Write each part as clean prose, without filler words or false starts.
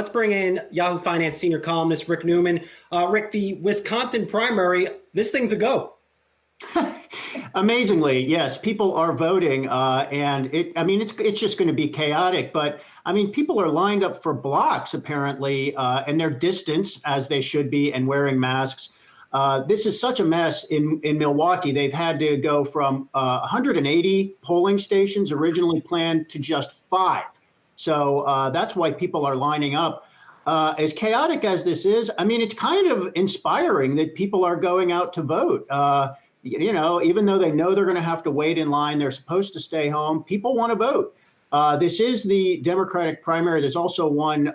Let's bring in Yahoo Finance senior columnist Rick Newman. Rick, the Wisconsin primary, this thing's a go. Amazingly, yes, people are voting, and it's just going to be chaotic. But I mean, people are lined up for blocks apparently, and they're distanced as they should be and wearing masks. This is such a mess in Milwaukee. They've had to go from 180 polling stations originally planned to just 5. So that's why people are lining up. As chaotic as this is, I mean, it's kind of inspiring that people are going out to vote. Even though they know they're going to have to wait in line, they're supposed to stay home. People want to vote. This is the Democratic primary. There's also one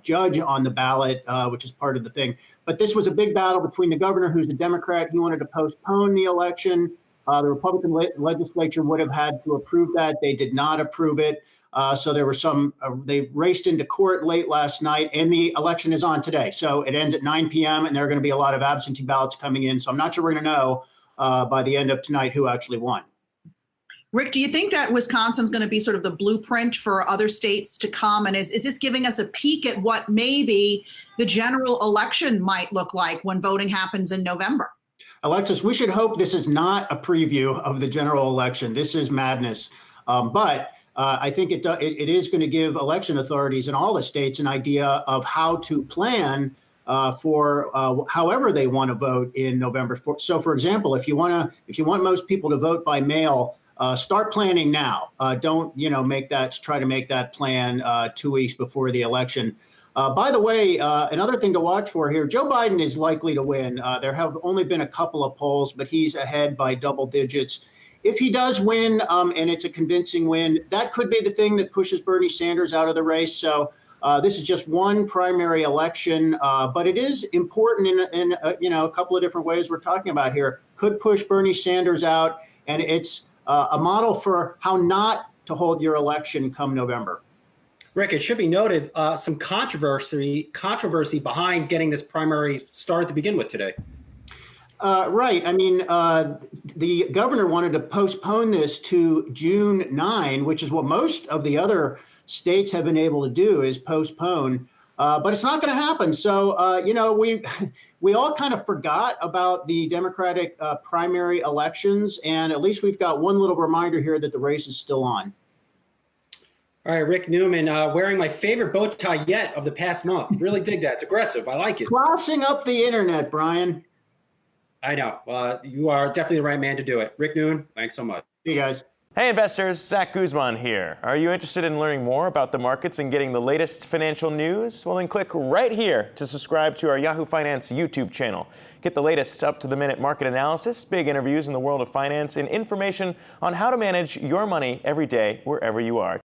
judge on the ballot, which is part of the thing. But this was a big battle between the governor, who's a Democrat. He wanted to postpone the election. The Republican legislature would have had to approve that. They did not approve it. So there were they raced into court late last night, and the election is on today. So it ends at 9 p.m., and there are going to be a lot of absentee ballots coming in. So I'm not sure we're going to know by the end of tonight who actually won. Rick, do you think that Wisconsin's going to be sort of the blueprint for other states to come? And is this giving us a peek at what maybe the general election might look like when voting happens in November? Alexis, we should hope this is not a preview of the general election. This is madness. But I think it is going to give election authorities in all the states an idea of how to plan for however they want to vote in November. So, for example, if you want most people to vote by mail, start planning now. Don't try to make that plan 2 weeks before the election. By the way, another thing to watch for here: Joe Biden is likely to win. There have only been a couple of polls, but he's ahead by double digits. If he does win, and it's a convincing win, that could be the thing that pushes Bernie Sanders out of the race. So this is just one primary election, but it is important in a couple of different ways we're talking about here. Could push Bernie Sanders out, and it's a model for how not to hold your election come November. Rick, it should be noted some controversy behind getting this primary started to begin with today. Right. I mean, the governor wanted to postpone this to June 9, which is what most of the other states have been able to do, is postpone. But it's not going to happen. So, we all kind of forgot about the Democratic primary elections. And at least we've got one little reminder here that the race is still on. All right, Rick Newman, wearing my favorite bow tie yet of the past month. Really dig that. It's aggressive. I like it. Crossing up the internet, Brian. I know. You are definitely the right man to do it. Rick Newman, thanks so much. See you guys. Hey investors, Zach Guzman here. Are you interested in learning more about the markets and getting the latest financial news? Well, then click right here to subscribe to our Yahoo Finance YouTube channel. Get the latest up-to-the-minute market analysis, big interviews in the world of finance, and information on how to manage your money every day wherever you are.